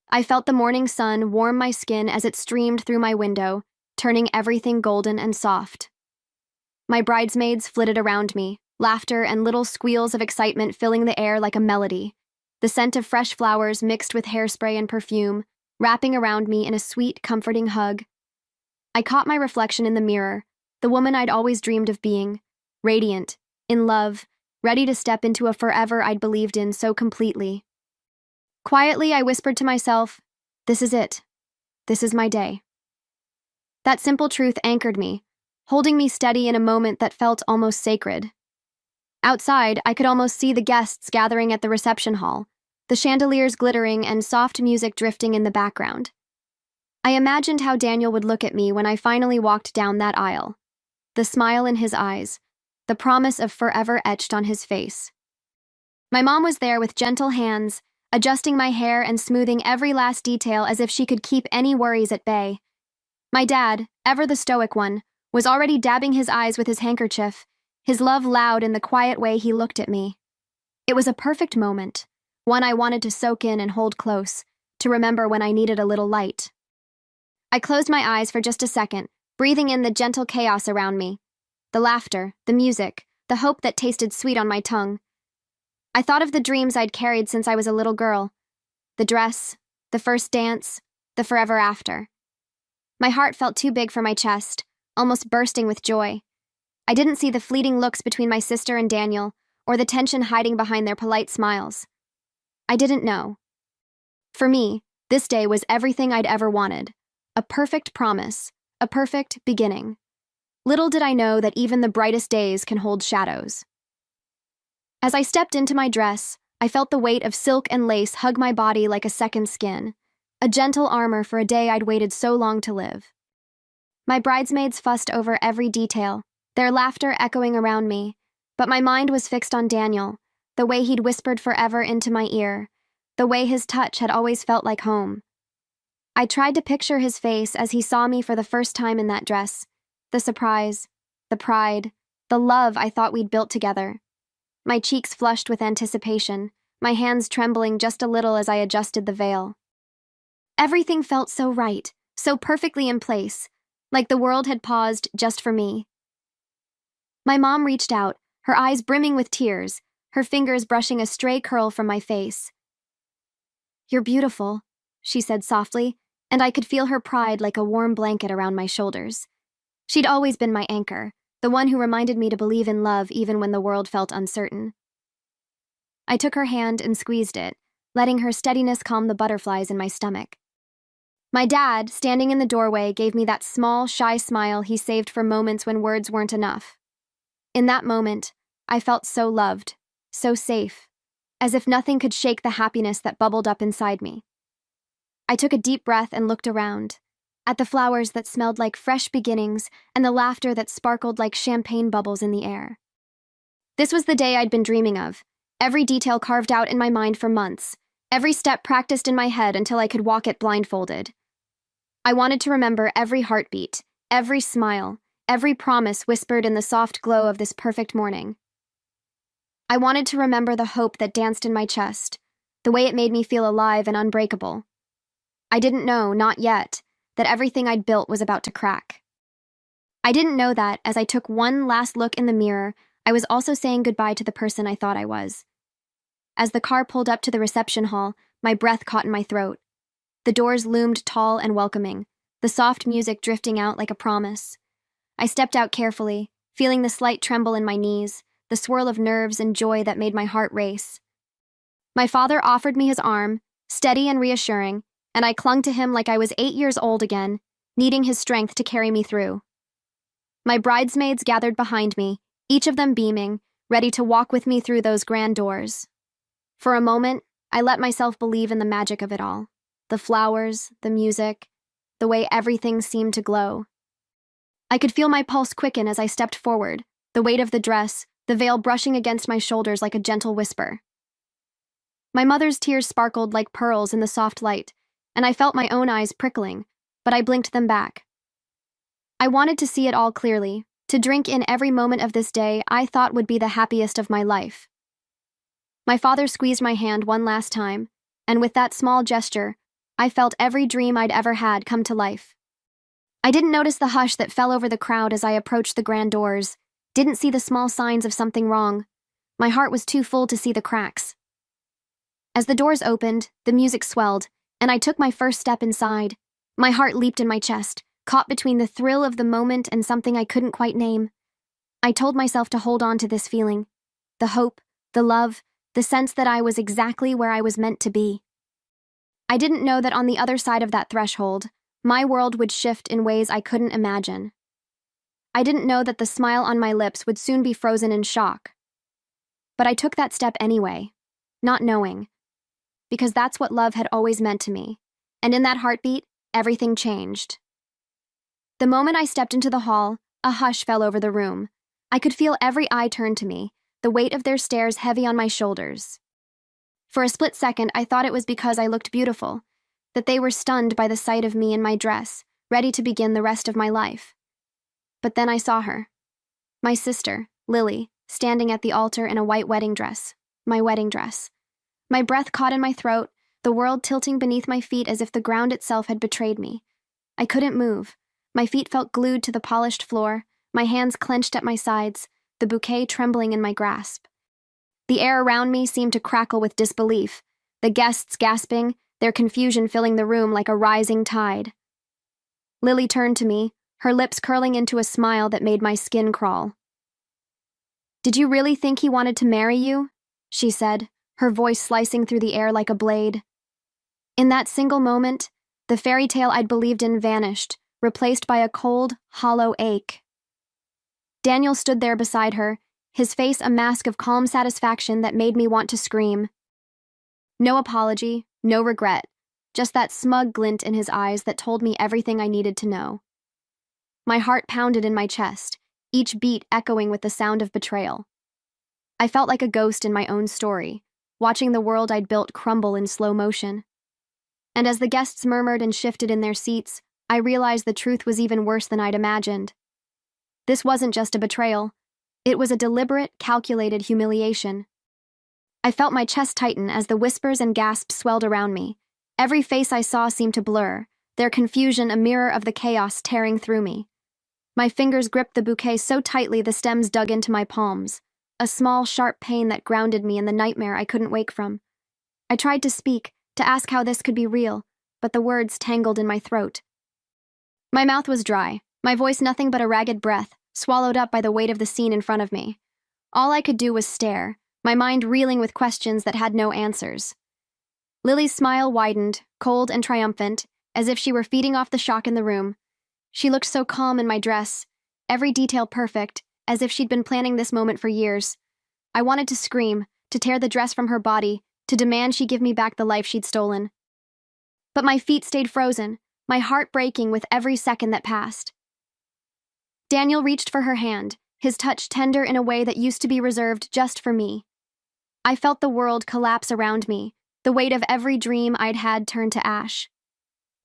I felt the morning sun warm my skin as it streamed through my window, turning everything golden and soft. My bridesmaids flitted around me, laughter and little squeals of excitement filling the air like a melody, the scent of fresh flowers mixed with hairspray and perfume, wrapping around me in a sweet, comforting hug. I caught my reflection in the mirror, the woman I'd always dreamed of being, radiant, in love, ready to step into a forever I'd believed in so completely. Quietly, I whispered to myself, "This is it. This is my day." That simple truth anchored me, holding me steady in a moment that felt almost sacred. Outside, I could almost see the guests gathering at the reception hall, the chandeliers glittering and soft music drifting in the background. I imagined how Daniel would look at me when I finally walked down that aisle, the smile in his eyes, the promise of forever etched on his face. My mom was there with gentle hands, adjusting my hair and smoothing every last detail as if she could keep any worries at bay. My dad, ever the stoic one, was already dabbing his eyes with his handkerchief, his love loud in the quiet way he looked at me. It was a perfect moment, one I wanted to soak in and hold close, to remember when I needed a little light. I closed my eyes for just a second, breathing in the gentle chaos around me. The laughter, the music, the hope that tasted sweet on my tongue. I thought of the dreams I'd carried since I was a little girl. The dress, the first dance, the forever after. My heart felt too big for my chest, almost bursting with joy. I didn't see the fleeting looks between my sister and Daniel, or the tension hiding behind their polite smiles. I didn't know. For me, this day was everything I'd ever wanted. A perfect promise, a perfect beginning. Little did I know that even the brightest days can hold shadows. As I stepped into my dress, I felt the weight of silk and lace hug my body like a second skin, a gentle armor for a day I'd waited so long to live. My bridesmaids fussed over every detail, their laughter echoing around me, but my mind was fixed on Daniel, the way he'd whispered forever into my ear, the way his touch had always felt like home. I tried to picture his face as he saw me for the first time in that dress, the surprise, the pride, the love I thought we'd built together. My cheeks flushed with anticipation, my hands trembling just a little as I adjusted the veil. Everything felt so right, so perfectly in place, like the world had paused just for me. My mom reached out, her eyes brimming with tears, her fingers brushing a stray curl from my face. "You're beautiful," she said softly, and I could feel her pride like a warm blanket around my shoulders. She'd always been my anchor, the one who reminded me to believe in love even when the world felt uncertain. I took her hand and squeezed it, letting her steadiness calm the butterflies in my stomach. My dad, standing in the doorway, gave me that small, shy smile he saved for moments when words weren't enough. In that moment, I felt so loved, so safe, as if nothing could shake the happiness that bubbled up inside me. I took a deep breath and looked around, at the flowers that smelled like fresh beginnings and the laughter that sparkled like champagne bubbles in the air. This was the day I'd been dreaming of, every detail carved out in my mind for months, every step practiced in my head until I could walk it blindfolded. I wanted to remember every heartbeat, every smile, every promise whispered in the soft glow of this perfect morning. I wanted to remember the hope that danced in my chest, the way it made me feel alive and unbreakable. I didn't know, not yet, that everything I'd built was about to crack. I didn't know that, as I took one last look in the mirror, I was also saying goodbye to the person I thought I was. As the car pulled up to the reception hall, my breath caught in my throat. The doors loomed tall and welcoming, the soft music drifting out like a promise. I stepped out carefully, feeling the slight tremble in my knees, the swirl of nerves and joy that made my heart race. My father offered me his arm, steady and reassuring, and I clung to him like I was 8 years old again, needing his strength to carry me through. My bridesmaids gathered behind me, each of them beaming, ready to walk with me through those grand doors. For a moment, I let myself believe in the magic of it all. The flowers, the music, the way everything seemed to glow. I could feel my pulse quicken as I stepped forward, the weight of the dress, the veil brushing against my shoulders like a gentle whisper. My mother's tears sparkled like pearls in the soft light, and I felt my own eyes prickling, but I blinked them back. I wanted to see it all clearly, to drink in every moment of this day I thought would be the happiest of my life. My father squeezed my hand one last time, and with that small gesture, I felt every dream I'd ever had come to life. I didn't notice the hush that fell over the crowd as I approached the grand doors, didn't see the small signs of something wrong. My heart was too full to see the cracks. As the doors opened, the music swelled, and I took my first step inside. My heart leaped in my chest, caught between the thrill of the moment and something I couldn't quite name. I told myself to hold on to this feeling. The hope, the love, the sense that I was exactly where I was meant to be. I didn't know that on the other side of that threshold, my world would shift in ways I couldn't imagine. I didn't know that the smile on my lips would soon be frozen in shock. But I took that step anyway, not knowing, because that's what love had always meant to me, and in that heartbeat, everything changed. The moment I stepped into the hall, a hush fell over the room. I could feel every eye turn to me, the weight of their stares heavy on my shoulders. For a split second, I thought it was because I looked beautiful, that they were stunned by the sight of me in my dress, ready to begin the rest of my life. But then I saw her. My sister, Lily, standing at the altar in a white wedding dress. My wedding dress. My breath caught in my throat, the world tilting beneath my feet as if the ground itself had betrayed me. I couldn't move. My feet felt glued to the polished floor, my hands clenched at my sides, the bouquet trembling in my grasp. The air around me seemed to crackle with disbelief, the guests gasping, their confusion filling the room like a rising tide. Lily turned to me, her lips curling into a smile that made my skin crawl. "Did you really think he wanted to marry you?" she said, her voice slicing through the air like a blade. In that single moment, the fairy tale I'd believed in vanished, replaced by a cold, hollow ache. Daniel stood there beside her, his face a mask of calm satisfaction that made me want to scream. No apology, no regret, just that smug glint in his eyes that told me everything I needed to know. My heart pounded in my chest, each beat echoing with the sound of betrayal. I felt like a ghost in my own story, watching the world I'd built crumble in slow motion. And as the guests murmured and shifted in their seats, I realized the truth was even worse than I'd imagined. This wasn't just a betrayal. It was a deliberate, calculated humiliation. I felt my chest tighten as the whispers and gasps swelled around me. Every face I saw seemed to blur, their confusion a mirror of the chaos tearing through me. My fingers gripped the bouquet so tightly the stems dug into my palms, a small, sharp pain that grounded me in the nightmare I couldn't wake from. I tried to speak, to ask how this could be real, but the words tangled in my throat. My mouth was dry, my voice nothing but a ragged breath, swallowed up by the weight of the scene in front of me. All I could do was stare, my mind reeling with questions that had no answers. Lily's smile widened, cold and triumphant, as if she were feeding off the shock in the room. She looked so calm in my dress, every detail perfect, as if she'd been planning this moment for years. I wanted to scream, to tear the dress from her body, to demand she give me back the life she'd stolen. But my feet stayed frozen, my heart breaking with every second that passed. Daniel reached for her hand, his touch tender in a way that used to be reserved just for me. I felt the world collapse around me, the weight of every dream I'd had turned to ash.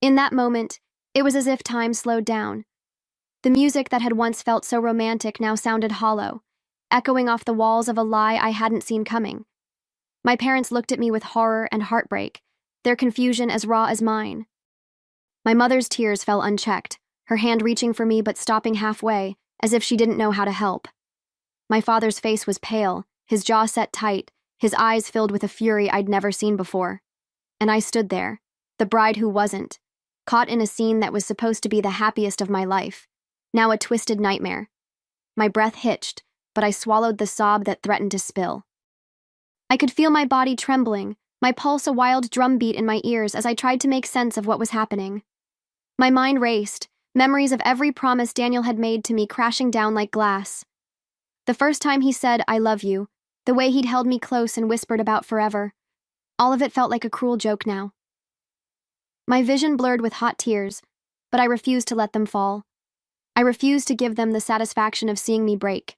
In that moment, it was as if time slowed down. The music that had once felt so romantic now sounded hollow, echoing off the walls of a lie I hadn't seen coming. My parents looked at me with horror and heartbreak, their confusion as raw as mine. My mother's tears fell unchecked, her hand reaching for me but stopping halfway, as if she didn't know how to help. My father's face was pale, his jaw set tight, his eyes filled with a fury I'd never seen before. And I stood there, the bride who wasn't, caught in a scene that was supposed to be the happiest of my life, now a twisted nightmare. My breath hitched, but I swallowed the sob that threatened to spill. I could feel my body trembling, my pulse a wild drumbeat in my ears as I tried to make sense of what was happening. My mind raced, memories of every promise Daniel had made to me crashing down like glass. The first time he said, "I love you," the way he'd held me close and whispered about forever. All of it felt like a cruel joke now. My vision blurred with hot tears, but I refused to let them fall. I refused to give them the satisfaction of seeing me break.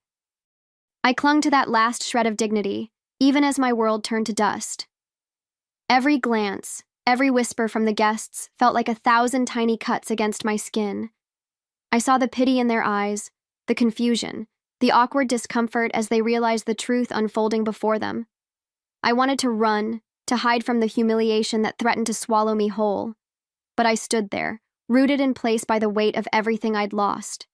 I clung to that last shred of dignity, even as my world turned to dust. Every glance, every whisper from the guests felt like 1,000 tiny cuts against my skin. I saw the pity in their eyes, the confusion, the awkward discomfort as they realized the truth unfolding before them. I wanted to run, to hide from the humiliation that threatened to swallow me whole. but I stood there, rooted in place by the weight of everything I'd lost.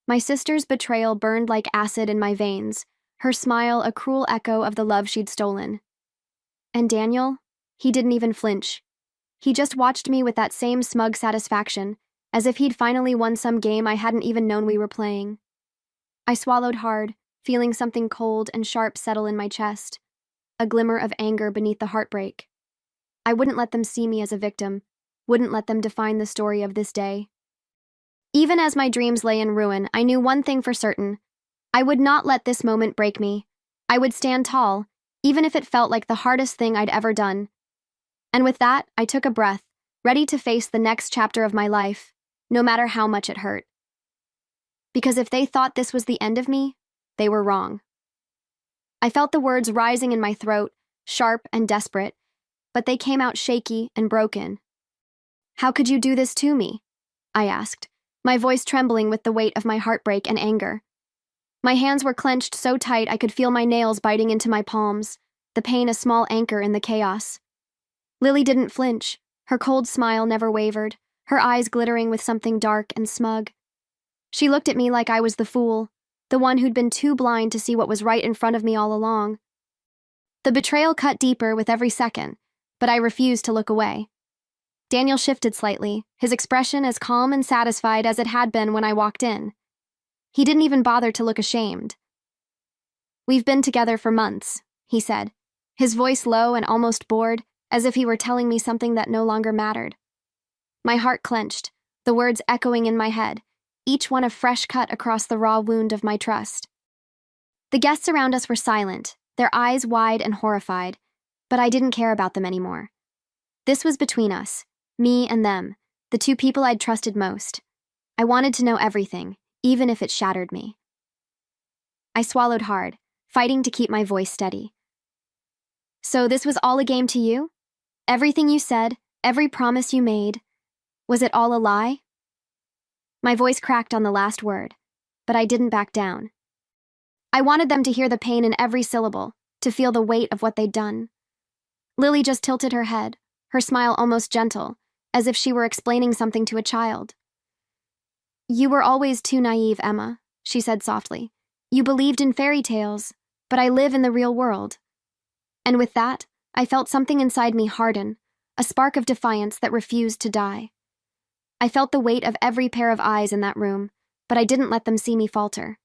My sister's betrayal burned like acid in my veins, her smile a cruel echo of the love she'd stolen. And Daniel? He didn't even flinch. He just watched me with that same smug satisfaction, as if he'd finally won some game I hadn't even known we were playing. I swallowed hard, feeling something cold and sharp settle in my chest, a glimmer of anger beneath the heartbreak. I wouldn't let them see me as a victim, wouldn't let them define the story of this day. Even as my dreams lay in ruin, I knew one thing for certain. I would not let this moment break me. I would stand tall, even if it felt like the hardest thing I'd ever done. And with that, I took a breath, ready to face the next chapter of my life, no matter how much it hurt. Because if they thought this was the end of me, they were wrong. I felt the words rising in my throat, sharp and desperate, but they came out shaky and broken. "How could you do this to me?" I asked, my voice trembling with the weight of my heartbreak and anger. My hands were clenched so tight I could feel my nails biting into my palms, the pain a small anchor in the chaos. Lily didn't flinch, her cold smile never wavered, her eyes glittering with something dark and smug. She looked at me like I was the fool, the one who'd been too blind to see what was right in front of me all along. The betrayal cut deeper with every second, but I refused to look away. Daniel shifted slightly, his expression as calm and satisfied as it had been when I walked in. He didn't even bother to look ashamed. "We've been together for months," he said, his voice low and almost bored, as if he were telling me something that no longer mattered. My heart clenched, the words echoing in my head, each one a fresh cut across the raw wound of my trust. The guests around us were silent, their eyes wide and horrified, but I didn't care about them anymore. This was between us, me and them, the two people I'd trusted most. I wanted to know everything, even if it shattered me. I swallowed hard, fighting to keep my voice steady. "So this was all a game to you? Everything you said, every promise you made, was it all a lie?" My voice cracked on the last word, but I didn't back down. I wanted them to hear the pain in every syllable, to feel the weight of what they'd done. Lily just tilted her head, her smile almost gentle, as if she were explaining something to a child. "You were always too naive, Emma," she said softly. "You believed in fairy tales, but I live in the real world." And with that, I felt something inside me harden, a spark of defiance that refused to die. I felt the weight of every pair of eyes in that room, but I didn't let them see me falter.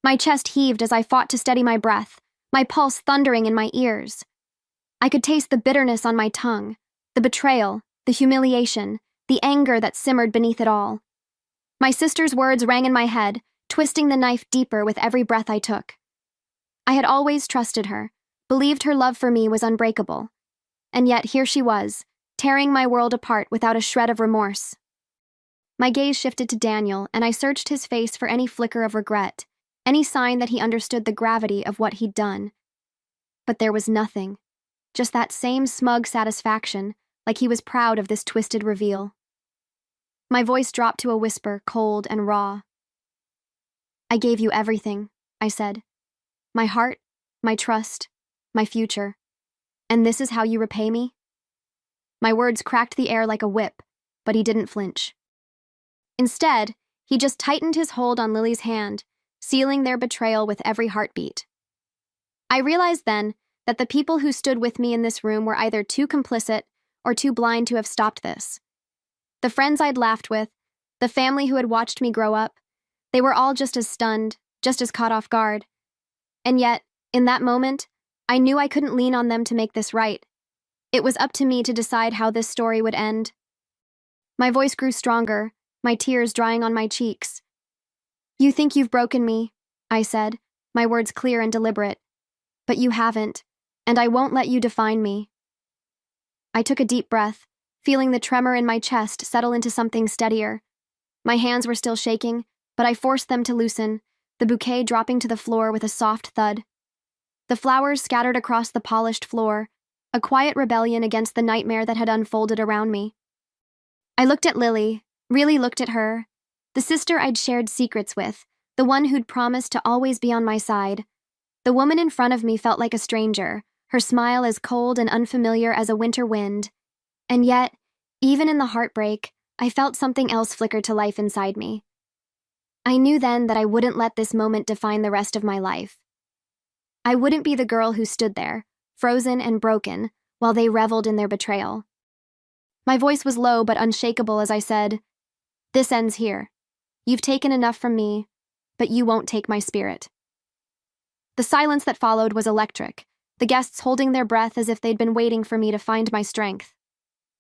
My chest heaved as I fought to steady my breath, my pulse thundering in my ears. I could taste the bitterness on my tongue, the betrayal, the humiliation, the anger that simmered beneath it all. My sister's words rang in my head, twisting the knife deeper with every breath I took. I had always trusted her, believed her love for me was unbreakable. And yet here she was, tearing my world apart without a shred of remorse. My gaze shifted to Daniel, and I searched his face for any flicker of regret, any sign that he understood the gravity of what he'd done. But there was nothing, just that same smug satisfaction, like he was proud of this twisted reveal. My voice dropped to a whisper, cold and raw. "I gave you everything," I said. "My heart, my trust, my future. And this is how you repay me?" My words cracked the air like a whip, but he didn't flinch. Instead, he just tightened his hold on Lily's hand, sealing their betrayal with every heartbeat. I realized then that the people who stood with me in this room were either too complicit or too blind to have stopped this. The friends I'd laughed with, the family who had watched me grow up, they were all just as stunned, just as caught off guard. And yet, in that moment, I knew I couldn't lean on them to make this right. It was up to me to decide how this story would end. My voice grew stronger, my tears drying on my cheeks. "You think you've broken me," I said, my words clear and deliberate. "But you haven't, and I won't let you define me." I took a deep breath, feeling the tremor in my chest settle into something steadier. My hands were still shaking, but I forced them to loosen, the bouquet dropping to the floor with a soft thud. The flowers scattered across the polished floor, a quiet rebellion against the nightmare that had unfolded around me. I looked at Lily, really looked at her, the sister I'd shared secrets with, the one who'd promised to always be on my side. The woman in front of me felt like a stranger, her smile as cold and unfamiliar as a winter wind. And yet, Even in the heartbreak, I felt something else flicker to life inside me. I knew then that I wouldn't let this moment define the rest of my life. I wouldn't be the girl who stood there, frozen and broken, while they reveled in their betrayal. My voice was low but unshakable as I said, "This ends here. You've taken enough from me, but you won't take my spirit." The silence that followed was electric, the guests holding their breath as if they'd been waiting for me to find my strength.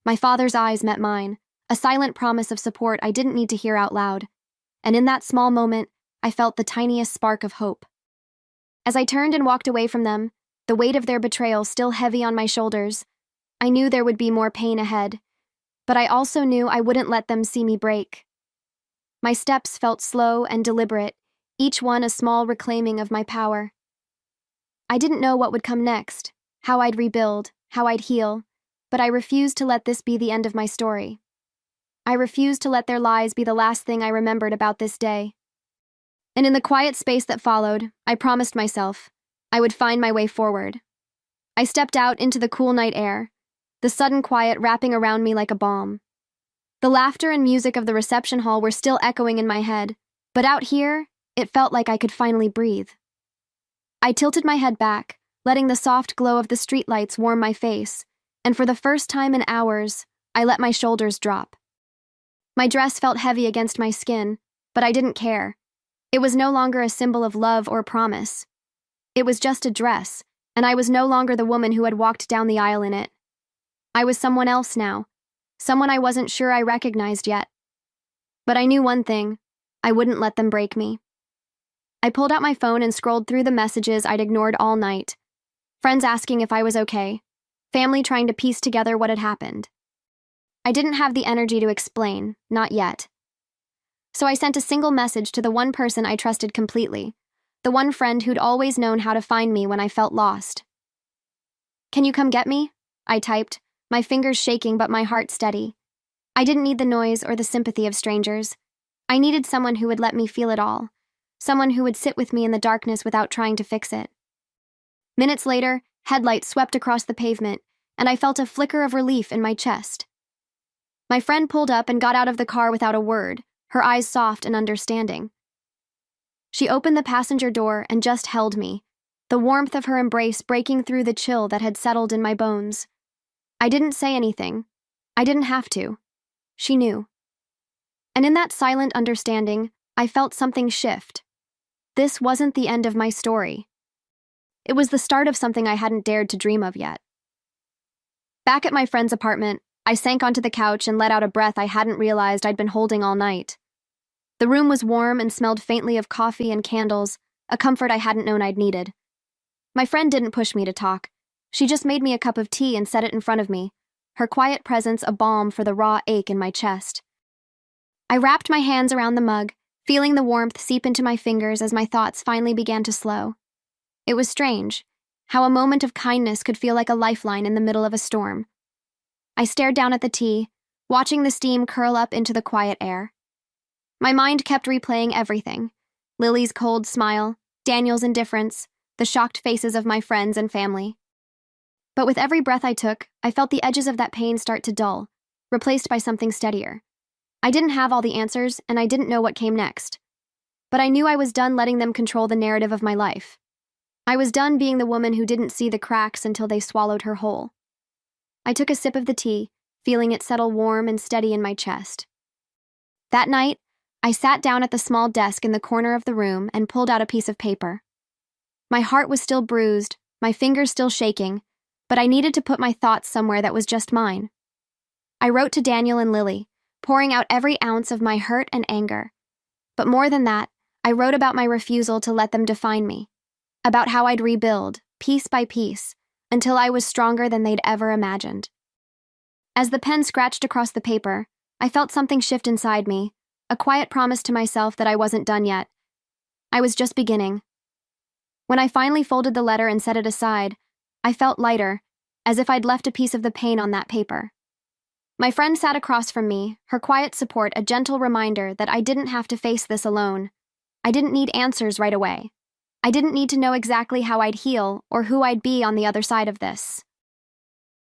My father's eyes met mine, a silent promise of support I didn't need to hear out loud. And in that small moment, I felt the tiniest spark of hope. As I turned and walked away from them, the weight of their betrayal still heavy on my shoulders, I knew there would be more pain ahead, but I also knew I wouldn't let them see me break. My steps felt slow and deliberate, each one a small reclaiming of my power. I didn't know what would come next, how I'd rebuild, how I'd heal, but I refused to let this be the end of my story. I refused to let their lies be the last thing I remembered about this day. And in the quiet space that followed, I promised myself I would find my way forward. I stepped out into the cool night air, the sudden quiet wrapping around me like a balm. The laughter and music of the reception hall were still echoing in my head, but out here, it felt like I could finally breathe. I tilted my head back, letting the soft glow of the streetlights warm my face, and for the first time in hours, I let my shoulders drop. My dress felt heavy against my skin, but I didn't care. It was no longer a symbol of love or promise. It was just a dress, and I was no longer the woman who had walked down the aisle in it. I was someone else now, someone I wasn't sure I recognized yet. But I knew one thing: I wouldn't let them break me. I pulled out my phone and scrolled through the messages I'd ignored all night. Friends asking if I was okay, family trying to piece together what had happened. I didn't have the energy to explain, not yet. So I sent a single message to the one person I trusted completely, the one friend who'd always known how to find me when I felt lost. "Can you come get me?" I typed, my fingers shaking but my heart steady. I didn't need the noise or the sympathy of strangers. I needed someone who would let me feel it all, someone who would sit with me in the darkness without trying to fix it. Minutes later, headlights swept across the pavement, and I felt a flicker of relief in my chest. My friend pulled up and got out of the car without a word, her eyes soft and understanding. She opened the passenger door and just held me, the warmth of her embrace breaking through the chill that had settled in my bones. I didn't say anything. I didn't have to. She knew. And in that silent understanding, I felt something shift. This wasn't the end of my story. It was the start of something I hadn't dared to dream of yet. Back at my friend's apartment, I sank onto the couch and let out a breath I hadn't realized I'd been holding all night. The room was warm and smelled faintly of coffee and candles, a comfort I hadn't known I'd needed. My friend didn't push me to talk. She just made me a cup of tea and set it in front of me, her quiet presence a balm for the raw ache in my chest. I wrapped my hands around the mug, feeling the warmth seep into my fingers as my thoughts finally began to slow. It was strange, how a moment of kindness could feel like a lifeline in the middle of a storm. I stared down at the tea, watching the steam curl up into the quiet air. My mind kept replaying everything: Lily's cold smile, Daniel's indifference, the shocked faces of my friends and family. But with every breath I took, I felt the edges of that pain start to dull, replaced by something steadier. I didn't have all the answers, and I didn't know what came next. But I knew I was done letting them control the narrative of my life. I was done being the woman who didn't see the cracks until they swallowed her whole. I took a sip of the tea, feeling it settle warm and steady in my chest. That night, I sat down at the small desk in the corner of the room and pulled out a piece of paper. My heart was still bruised, my fingers still shaking, but I needed to put my thoughts somewhere that was just mine. I wrote to Daniel and Lily, pouring out every ounce of my hurt and anger. But more than that, I wrote about my refusal to let them define me, about how I'd rebuild, piece by piece, until I was stronger than they'd ever imagined. As the pen scratched across the paper, I felt something shift inside me, a quiet promise to myself that I wasn't done yet. I was just beginning. When I finally folded the letter and set it aside, I felt lighter, as if I'd left a piece of the pain on that paper. My friend sat across from me, her quiet support a gentle reminder that I didn't have to face this alone. I didn't need answers right away. I didn't need to know exactly how I'd heal or who I'd be on the other side of this.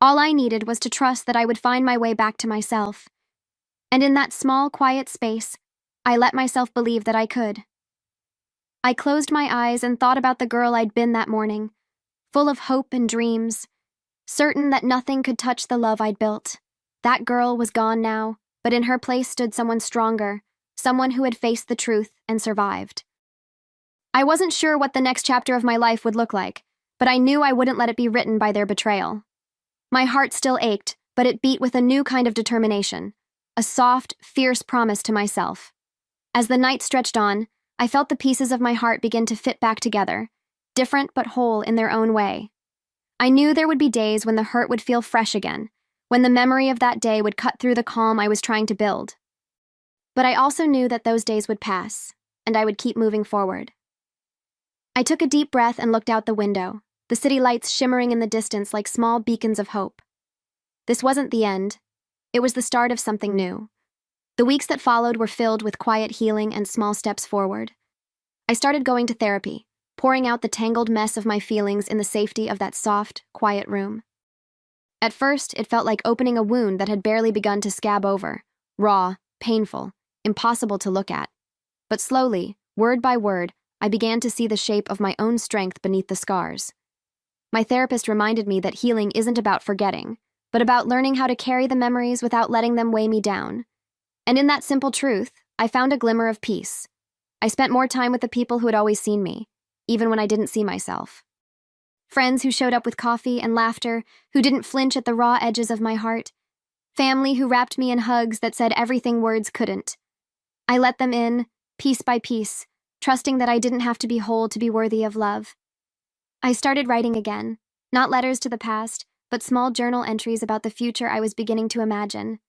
All I needed was to trust that I would find my way back to myself. And in that small, quiet space, I let myself believe that I could. I closed my eyes and thought about the girl I'd been that morning, full of hope and dreams, certain that nothing could touch the love I'd built. That girl was gone now, but in her place stood someone stronger, someone who had faced the truth and survived. I wasn't sure what the next chapter of my life would look like, but I knew I wouldn't let it be written by their betrayal. My heart still ached, but it beat with a new kind of determination, a soft, fierce promise to myself. As the night stretched on, I felt the pieces of my heart begin to fit back together, different but whole in their own way. I knew there would be days when the hurt would feel fresh again, when the memory of that day would cut through the calm I was trying to build. But I also knew that those days would pass, and I would keep moving forward. I took a deep breath and looked out the window, the city lights shimmering in the distance like small beacons of hope. This wasn't the end. It was the start of something new. The weeks that followed were filled with quiet healing and small steps forward. I started going to therapy, pouring out the tangled mess of my feelings in the safety of that soft, quiet room. At first, it felt like opening a wound that had barely begun to scab over, raw, painful, impossible to look at. But slowly, word by word, I began to see the shape of my own strength beneath the scars. My therapist reminded me that healing isn't about forgetting, but about learning how to carry the memories without letting them weigh me down. And in that simple truth, I found a glimmer of peace. I spent more time with the people who had always seen me, even when I didn't see myself. Friends who showed up with coffee and laughter, who didn't flinch at the raw edges of my heart. Family who wrapped me in hugs that said everything words couldn't. I let them in, piece by piece, trusting that I didn't have to be whole to be worthy of love. I started writing again, not letters to the past, but small journal entries about the future I was beginning to imagine.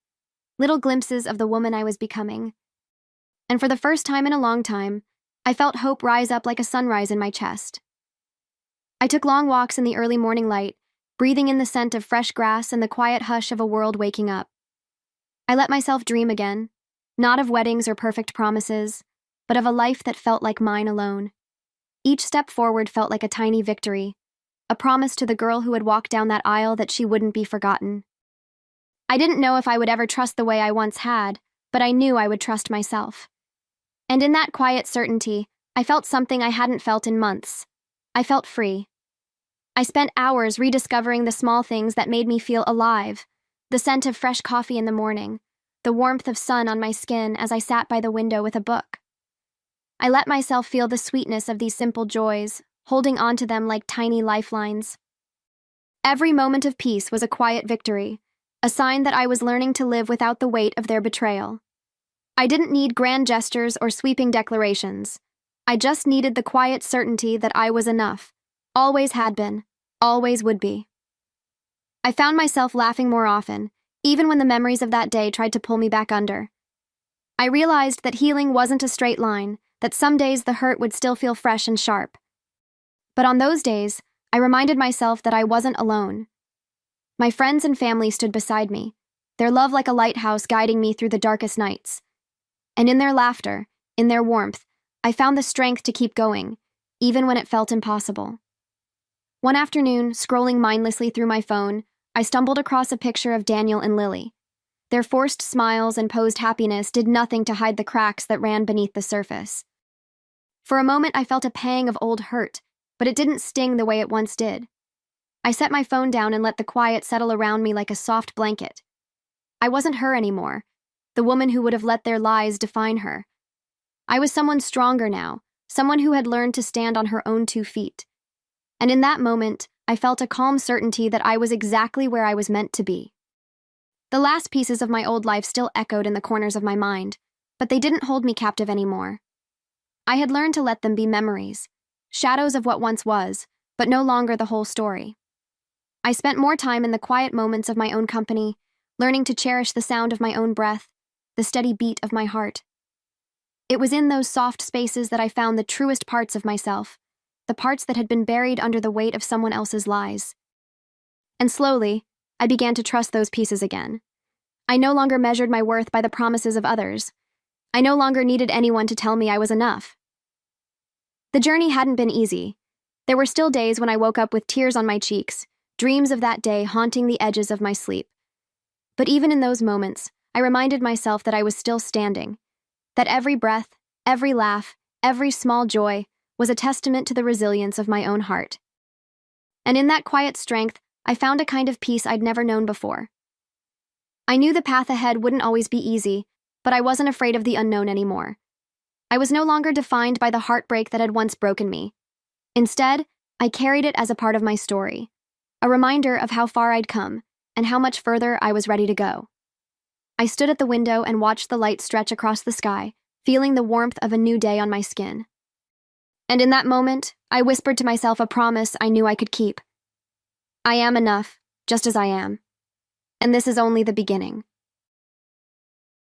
Little glimpses of the woman I was becoming. And for the first time in a long time, I felt hope rise up like a sunrise in my chest. I took long walks in the early morning light, breathing in the scent of fresh grass and the quiet hush of a world waking up. I let myself dream again, not of weddings or perfect promises, but of a life that felt like mine alone. Each step forward felt like a tiny victory, a promise to the girl who had walked down that aisle that she wouldn't be forgotten. I didn't know if I would ever trust the way I once had, but I knew I would trust myself. And in that quiet certainty, I felt something I hadn't felt in months. I felt free. I spent hours rediscovering the small things that made me feel alive, the scent of fresh coffee in the morning, the warmth of sun on my skin as I sat by the window with a book. I let myself feel the sweetness of these simple joys, holding on to them like tiny lifelines. Every moment of peace was a quiet victory, a sign that I was learning to live without the weight of their betrayal. I didn't need grand gestures or sweeping declarations. I just needed the quiet certainty that I was enough, always had been, always would be. I found myself laughing more often, even when the memories of that day tried to pull me back under. I realized that healing wasn't a straight line, that some days the hurt would still feel fresh and sharp. But on those days, I reminded myself that I wasn't alone. My friends and family stood beside me, their love like a lighthouse guiding me through the darkest nights. And in their laughter, in their warmth, I found the strength to keep going, even when it felt impossible. One afternoon, scrolling mindlessly through my phone, I stumbled across a picture of Daniel and Lily. Their forced smiles and posed happiness did nothing to hide the cracks that ran beneath the surface. For a moment, I felt a pang of old hurt, but it didn't sting the way it once did. I set my phone down and let the quiet settle around me like a soft blanket. I wasn't her anymore, the woman who would have let their lies define her. I was someone stronger now, someone who had learned to stand on her own 2 feet. And in that moment, I felt a calm certainty that I was exactly where I was meant to be. The last pieces of my old life still echoed in the corners of my mind, but they didn't hold me captive anymore. I had learned to let them be memories, shadows of what once was, but no longer the whole story. I spent more time in the quiet moments of my own company, learning to cherish the sound of my own breath, the steady beat of my heart. It was in those soft spaces that I found the truest parts of myself, the parts that had been buried under the weight of someone else's lies. And slowly, I began to trust those pieces again. I no longer measured my worth by the promises of others. I no longer needed anyone to tell me I was enough. The journey hadn't been easy. There were still days when I woke up with tears on my cheeks, dreams of that day haunting the edges of my sleep. But even in those moments, I reminded myself that I was still standing, that every breath, every laugh, every small joy was a testament to the resilience of my own heart. And in that quiet strength, I found a kind of peace I'd never known before. I knew the path ahead wouldn't always be easy, but I wasn't afraid of the unknown anymore. I was no longer defined by the heartbreak that had once broken me. Instead, I carried it as a part of my story, a reminder of how far I'd come and how much further I was ready to go. I stood at the window and watched the light stretch across the sky, feeling the warmth of a new day on my skin. And in that moment, I whispered to myself a promise I knew I could keep. I am enough, just as I am. And this is only the beginning.